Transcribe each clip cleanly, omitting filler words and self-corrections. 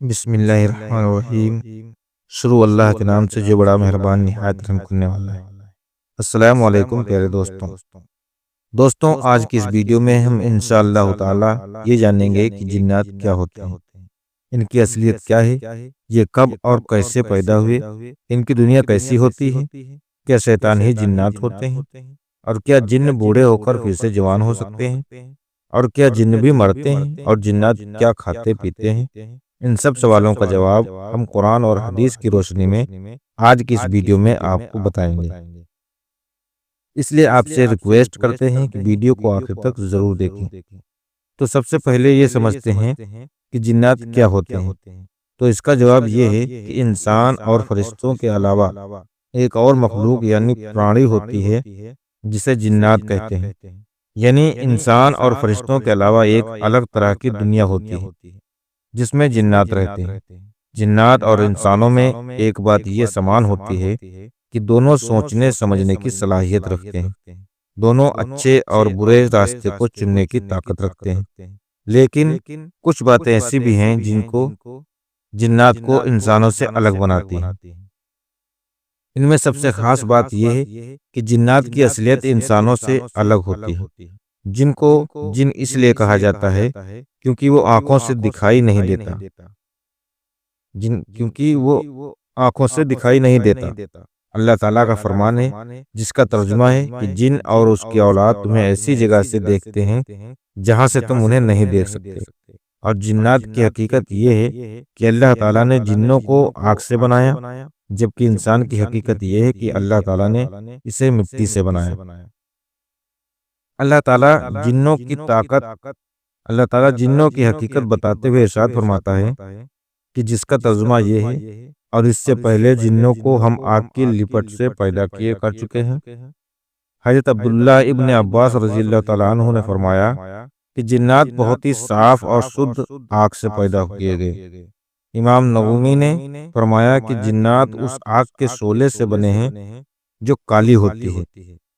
بسم اللہ الرحمن الرحیم۔ شروع اللہ کے نام سے جو بڑا مہربان نہایت رحم کرنے والا ہے۔ السلام علیکم پیارے دوستوں، آج کی اس ویڈیو میں ہم انشاءاللہ تعالی یہ جانیں گے کہ جنات کیا ہوتے ہیں، ان کی اصلیت کیا ہے، یہ کب اور کیسے پیدا ہوئے، ان کی دنیا کیسی ہوتی ہے، کیا شیطان ہی جنات ہوتے ہیں، اور کیا جن بوڑھے ہو کر پھر سے جوان ہو سکتے ہیں، اور کیا جن بھی مرتے ہیں، اور جنات کیا کھاتے پیتے ہیں۔ ان سب سوالوں کا جواب ہم قرآن اور حدیث کی روشنی میں آج کی اس ویڈیو میں آپ کو بتائیں گے۔ اس لیے آپ سے ریکویسٹ کرتے ہیں کہ ویڈیو کو آخر تک ضرور دیکھیں۔ تو سب سے پہلے یہ سمجھتے ہیں کہ جنات کیا ہوتے ہیں۔ تو اس کا جواب یہ ہے کہ انسان اور فرشتوں کے علاوہ ایک اور مخلوق یعنی پرانی ہوتی ہے جسے جنات کہتے ہیں، یعنی انسان اور فرشتوں کے علاوہ ایک الگ طرح کی دنیا ہوتی ہے جس میں جنات رہتے ہیں۔ جنات اور انسانوں میں ایک بات یہ سمان ہوتی ہے کہ دونوں سوچنے سمجھنے کی صلاحیت رکھتے ہیں، دونوں اچھے اور برے راستے کو چننے کی طاقت رکھتے ہیں، لیکن کچھ باتیں ایسی بھی ہیں جن کو جنات کو انسانوں سے الگ بناتی ہیں۔ ان میں سب سے خاص بات یہ ہے کہ جنات کی اصلیت انسانوں سے الگ ہوتی ہے۔ جن کو جن اس لیے کہا جاتا ہے کیونکہ وہ آنکھوں سے دکھائی نہیں دیتا، کیونکہ وہ آنکھوں سے دکھائی نہیں دیتا۔ اللہ تعالیٰ کا فرمان ہے جس کا ترجمہ ہے کہ جن اور اس کی اولاد تمہیں ایسی جگہ سے دیکھتے ہیں جہاں سے تم انہیں نہیں دیکھ سکتے۔ اور جنات کی حقیقت یہ ہے کہ اللہ تعالیٰ نے جنوں کو آگ سے بنایا، جبکہ انسان کی حقیقت یہ ہے کہ اللہ تعالیٰ نے اسے مٹی سے بنایا۔ اللہ تعالیٰ جنوں کی حقیقت بتاتے ہوئے ارشاد فرماتا ہے کہ جس کا ترجمہ یہ ہے، اور اس سے پہلے جنوں کو ہم آگ کی لپٹ سے پیدا کر چکے ہیں۔ حضرت عبداللہ ابن عباس رضی اللہ تعالیٰ عنہ نے فرمایا کہ جنات بہت ہی صاف اور شدھ آگ سے پیدا کیے گئے۔ امام نووی نے فرمایا کہ جنات اس آگ کے شعلے سے بنے ہیں جو کالی ہوتی ہے۔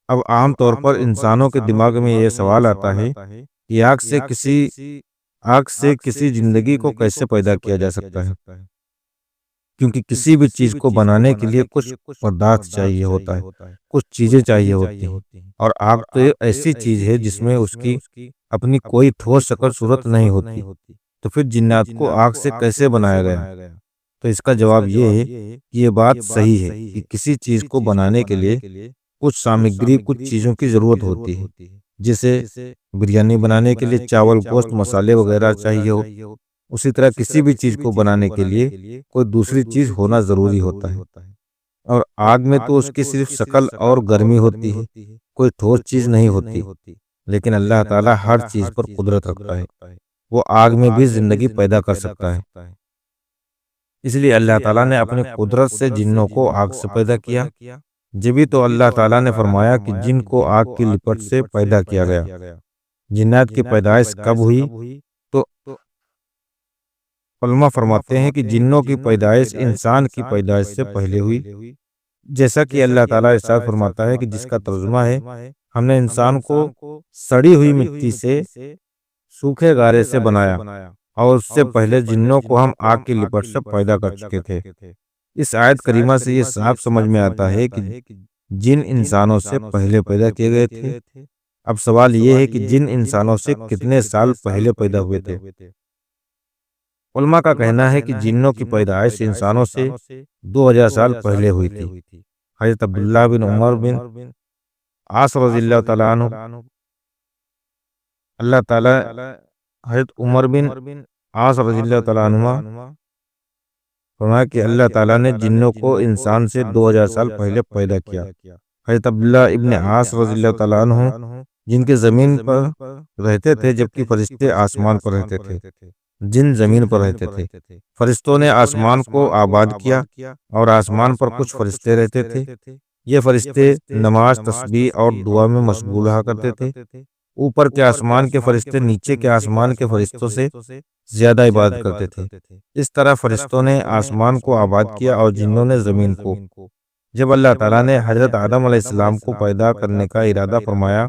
اب عام طور پر انسانوں کے دماغ میں یہ سوال آتا ہے کہ آگ سے کسی زندگی کو کیسے پیدا کیا جا سکتا ہے، کیونکہ کسی بھی چیز کو بنانے کے لیے کچھ پدارث چاہیے ہوتا ہے، کچھ چیزیں چاہیے ہوتی ہیں، اور آگ تو ایسی چیز ہے جس میں اس کی اپنی کوئی ٹھوس شکل صورت نہیں ہوتی، تو پھر جنات کو آگ سے کیسے بنایا گیا؟ تو اس کا جواب یہ ہے کہ یہ بات صحیح ہے کہ کسی چیز کو بنانے کے لیے کچھ سامگری، کچھ چیزوں کی ضرورت ہوتی ہے، جیسے بریانی بنانے کے لیے چاول، گوشت، مسالے وغیرہ چاہیے ہو، اسی طرح کسی بھی چیز کو بنانے کے لیے کوئی دوسری چیز ہونا ضروری ہوتا ہے۔ اور آگ میں تو اس کی صرف شکل اور گرمی ہوتی ہے، کوئی ٹھوس چیز نہیں ہوتی، لیکن اللہ تعالیٰ ہر چیز پر قدرت رکھتا ہے، وہ آگ میں بھی زندگی پیدا کر سکتا ہے۔ اس لیے اللہ تعالیٰ نے اپنی قدرت سے جنوں کو آگ سے پیدا کیا، جبھی تو اللہ تعالیٰ نے فرمایا کہ جن کو آگ کی لپٹ سے پیدا کیا گیا۔ جنات کی پیدائش کب ہوئی؟ تو علماء فرماتے ہیں کہ جنوں کی پیدائش انسان کی پیدائش سے پہلے ہوئی، جیسا کہ اللہ تعالیٰ ارشاد فرماتا ہے کہ جس کا ترجمہ ہے ہم نے انسان کو سڑی ہوئی مٹی سے، سوکھے گارے سے بنایا، اور اس سے پہلے جنوں کو ہم آگ کی لپٹ سے پیدا کر چکے تھے۔ اس آیت کریمہ سے یہ صاف سمجھ میں آتا ہے کہ جن انسانوں سے پہلے پیدا کیے گئے تھے۔ اب سوال یہ ہے کہ جن انسانوں سے کتنے سال پہلے پیدا ہوئے تھے؟ علماء کا کہنا ہے کہ جنوں کی پیدائش انسانوں سے 2000 سال پہلے ہوئی تھی۔ حضرت عبداللہ بن عمر بن عاص رضی اللہ تعالیٰ عنہ حضرت عمر بن عاص رضی اللہ تعالیٰ عنہ فرمایا کہ اللہ تعالیٰ نے جنوں کو انسان سے 2000 سال پہلے پیدا کیا۔ حضرت عبداللہ ابن عاص رضی اللہ تعالیٰ عنہ جن کے زمین پر رہتے تھے جبکہ فرشتے آسمان پر رہتے تھے، جن زمین پر رہتے تھے، فرشتوں نے آسمان کو آباد کیا، اور آسمان پر کچھ فرشتے رہتے تھے۔ یہ فرشتے نماز، تسبیح اور دعا میں مشغول رہا کرتے تھے۔ اوپر کے آسمان کے فرشتے نیچے کے آسمان کے فرشتوں سے زیادہ عبادت کرتے تھے۔ اس طرح فرشتوں نے آسمان کو آباد کیا اور جنوں نے زمین کو۔ جب اللہ تعالیٰ نے حضرت آدم علیہ السلام کو پیدا کرنے کا ارادہ فرمایا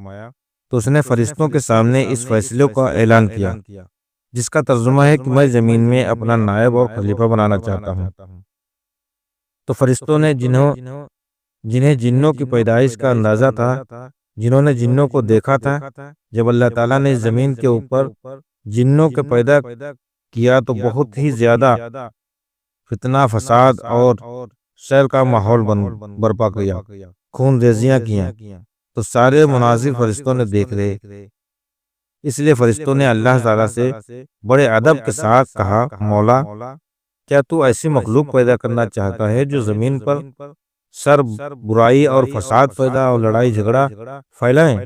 تو اس نے فرشتوں کے سامنے اس فیصلے کا اعلان کیا جس کا ترجمہ ہے کہ میں زمین میں اپنا نائب اور خلیفہ بنانا چاہتا ہوں۔ تو فرشتوں نے جنہیں جنوں کی پیدائش کا اندازہ تھا، جنہوں نے جنوں کو دیکھا تھا، جب اللہ تعالیٰ نے زمین کے اوپر جنوں کو پیدا کیا تو بہت ہی زیادہ فتنہ، فساد اور شر کا ماحول برپا کیا، خون ریزیاں کیا، تو سارے مناظر فرشتوں نے دیکھ لے۔ اس لیے فرشتوں نے اللہ تعالیٰ سے بڑے ادب کے ساتھ کہا، مولا کیا تو ایسی مخلوق پیدا کرنا چاہتا ہے جو زمین پر شر، برائی اور فساد پیدا اور لڑائی جھگڑا پھیلائیں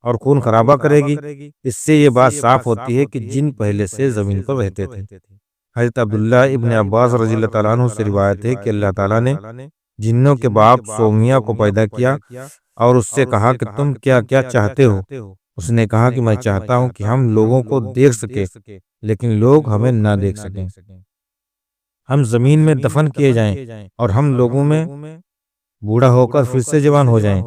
اور خون خرابہ کرے گی؟ اس سے یہ بات صاف ہوتی ہے کہ جن پہلے سے زمین پر رہتے تھے۔ حضرت عبداللہ ابن عباس رضی اللہ تعالیٰ عنہ سے روایت ہے کہ اللہ تعالیٰ نے جنوں کے باپ سومیہ کو پیدا کیا اور اس سے کہا کہ تم کیا کیا چاہتے ہو؟ اس نے کہا کہ میں چاہتا ہوں کہ ہم لوگوں کو دیکھ سکیں لیکن لوگ ہمیں نہ دیکھ سکیں، ہم زمین میں دفن کیے جائیں اور ہم لوگوں میں بوڑھا ہو کر پھر سے جوان ہو جائیں۔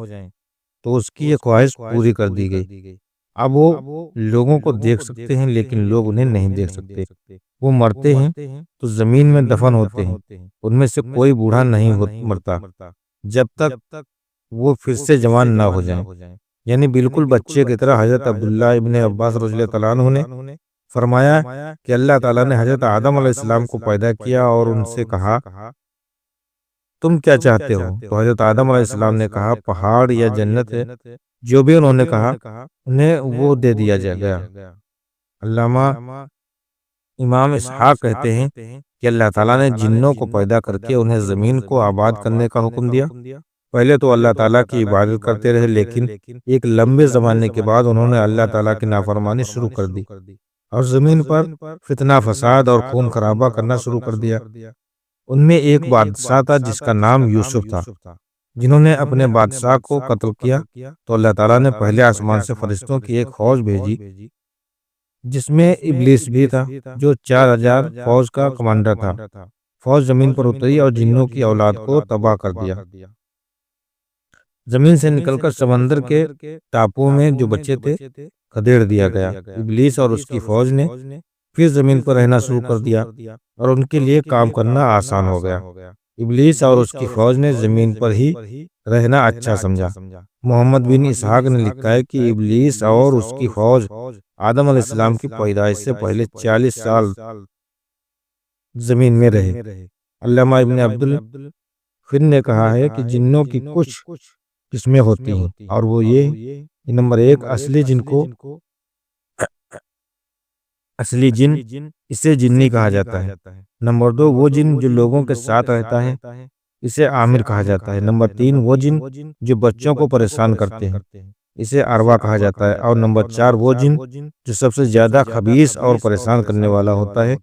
تو اس کی یہ خواہش پوری کر دی گئی۔ اب وہ لوگوں کو دیکھ سکتے ہیں لیکن لوگ انہیں نہیں دیکھ سکتے۔ وہ مرتے ہیں تو زمین میں دفن ہوتے ہیں، ان میں سے کوئی بوڑھا نہیں مرتا جب تک وہ پھر سے جوان نہ ہو جائیں، یعنی بالکل بچے کی طرح۔ حضرت عبداللہ ابن عباس رضی اللہ تعالیٰ عنہ نے فرمایا کہ اللہ تعالیٰ نے حضرت آدم علیہ السلام کو پیدا کیا اور ان سے کہا تم کیا چاہتے ہو؟ تو حضرت آدم علیہ السلام نے کہا پہاڑ یا جنت ہے، جو بھی انہوں نے کہا انہیں وہ دے دیا گیا۔ علامہ امام اسحاق کہتے ہیں کہ اللہ تعالیٰ نے جنوں کو پیدا کر کے انہیں زمین کو آباد کرنے کا حکم دیا۔ پہلے تو اللہ تعالیٰ کی عبادت کرتے رہے، لیکن ایک لمبے زمانے کے بعد انہوں نے اللہ تعالیٰ کی نافرمانی شروع کر دی اور زمین پر فتنہ، فساد اور خون خرابہ کرنا شروع کر دیا۔ ان میں ایک بادشاہ تھا جس کا نام یوسف تھا، جنہوں نے اپنے بادشاہ کو قتل کیا تو اللہ تعالیٰ نے پہلے آسمان سے فرشتوں کی ایک فوج بھیجی جس میں ابلیس بھی تھا، جو 4000 فوج کا کمانڈر تھا۔ فوج زمین پر اتری اور جنوں کی اولاد کو تباہ کر دیا۔ زمین سے نکل کر سمندر کے ٹاپو میں جو بچے تھے کھدیڑ دیا گیا۔ ابلیس اور اس کی فوج نے پھر زمین پر رہنا شروع کر دیا اور ان کے لیے کام کرنا آسان ہو گیا۔ ابلیس اور اس کی فوج نے زمین پر ہی رہنا اچھا سمجھا۔ محمد بن اسحاق نے لکھا ہے کہ ابلیس اور اس کی فوج آدم علیہ السلام کی پیدائش سے پہلے 40 سال زمین میں رہے۔ علامہ ابن عبدالفن نے کہا ہے کہ جنوں کی کچھ قسمیں ہوتی ہیں اور وہ یہ: نمبر 1 اصلی جن، اسے جنی کہا جاتا ہے۔ نمبر 2 وہ جن جو لوگوں کے ساتھ رہتا ہے، اسے عامر کہا جاتا ہے۔ نمبر 3 وہ جن جو بچوں کو پریشان کرتے ہیں، اسے ارواح کہا جاتا ہے۔ اور نمبر 4 وہ جن جو سب سے زیادہ خبیث اور پریشان کرنے والا ہوتا ہے،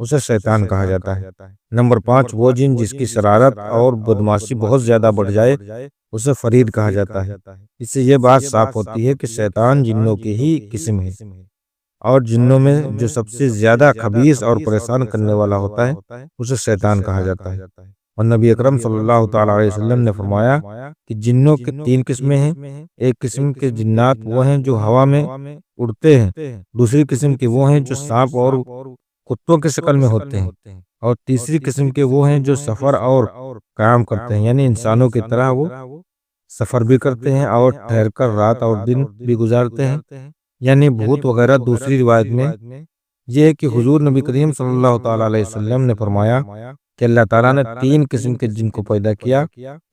اسے شیطان کہا جاتا ہے۔ نمبر 5 وہ جن جس کی شرارت اور بدمعاشی بہت زیادہ بڑھ جائے، اسے فرید کہا جاتا ہے۔ اس سے یہ بات صاف ہوتی ہے کہ شیطان جنوں کی ہی قسم ہے، اور جنوں میں جو سب سے زیادہ خبیث اور پریشان کرنے والا ہوتا ہے اسے شیطان کہا جاتا ہے۔ اور نبی اکرم صلی اللہ تعالی علیہ وسلم نے فرمایا کہ جنوں کی 3 قسمیں ہیں۔ ایک قسم کے جنات وہ ہیں جو ہوا میں اڑتے ہیں، دوسری قسم کے وہ ہیں جو سانپ اور کتوں کی شکل میں ہوتے ہیں، اور تیسری قسم کے وہ ہیں جو سفر اور قیام کرتے ہیں، یعنی انسانوں کی طرح وہ سفر بھی کرتے ہیں اور ٹھہر کر رات اور دن بھی گزارتے ہیں، یعنی بھوت وغیرہ۔ دوسری روایت میں یہ ہے کہ حضور نبی کریم صلی اللہ تعالی علیہ وسلم نے فرمایا کہ اللہ تعالیٰ نے 3 قسم کے جن کو پیدا کیا۔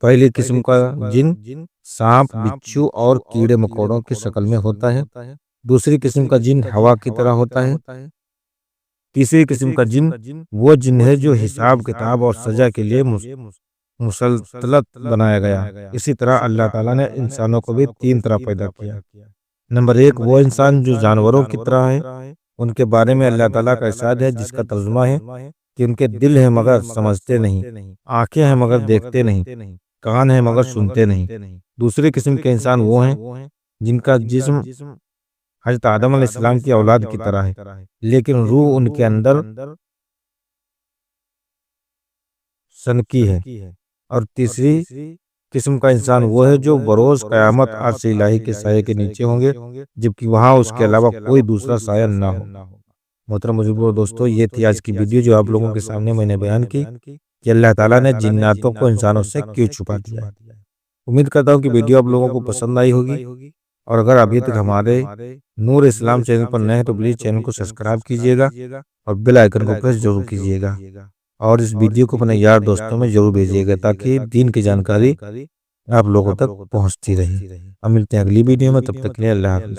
پہلی قسم کا جن سانپ، بچھو اور کیڑے مکوڑوں کی شکل میں ہوتا ہے۔ دوسری قسم کا جن ہوا کی طرح ہوتا ہے۔ تیسری قسم کا جن وہ جن ہے جو حساب کتاب اور سزا کے لیے مسلط بنایا گیا۔ اسی طرح اللہ تعالیٰ نے انسانوں کو بھی 3 طرح پیدا کیا۔ نمبر 1 وہ انسان جو جانوروں کی طرح ہے۔ ان کے بارے میں اللہ تعالیٰ کا ارشاد ہے جس کا ترجمہ ہے کہ ان کے دل ہیں مگر سمجھتے نہیں، آنکھیں ہیں مگر دیکھتے نہیں، کان ہیں مگر سنتے نہیں۔ دوسری قسم کے انسان وہ ہیں جن کا جسم حضرت آدم علیہ السلام کی اولاد کی طرح ہے، لیکن روح ان کے اندر سنکی ہے۔ اور تیسری قسم کا انسان وہ ہے جو بروز قیامت عرش الہی کے سائے کے نیچے ہوں گے، جبکہ وہاں اس کے علاوہ کوئی دوسرا سایہ نہ ہو۔ محترم بزرگوں دوستو، یہ تھی آج کی ویڈیو جو آپ لوگوں کے سامنے میں نے بیان کی کہ اللہ تعالیٰ نے جناتوں کو انسانوں سے کیوں چھپا دیا ہے۔ امید کرتا ہوں کہ ویڈیو آپ لوگوں کو پسند آئی ہوگی، اور اگر ابھی تک ہمارے نور اسلام چینل پر نئے ہیں تو پلیز چینل کو سبسکرائب کیجیے گا اور بیل آئیکن کو پریس ضرور کیجیے گا، اور اس ویڈیو کو اپنے یار دوستوں میں ضرور بھیجیے گا تاکہ دین کی جانکاری آپ لوگوں تک پہنچتی رہے۔ ہم ملتے ہیں اگلی ویڈیو میں، تب تک کے لیے اللہ حافظ۔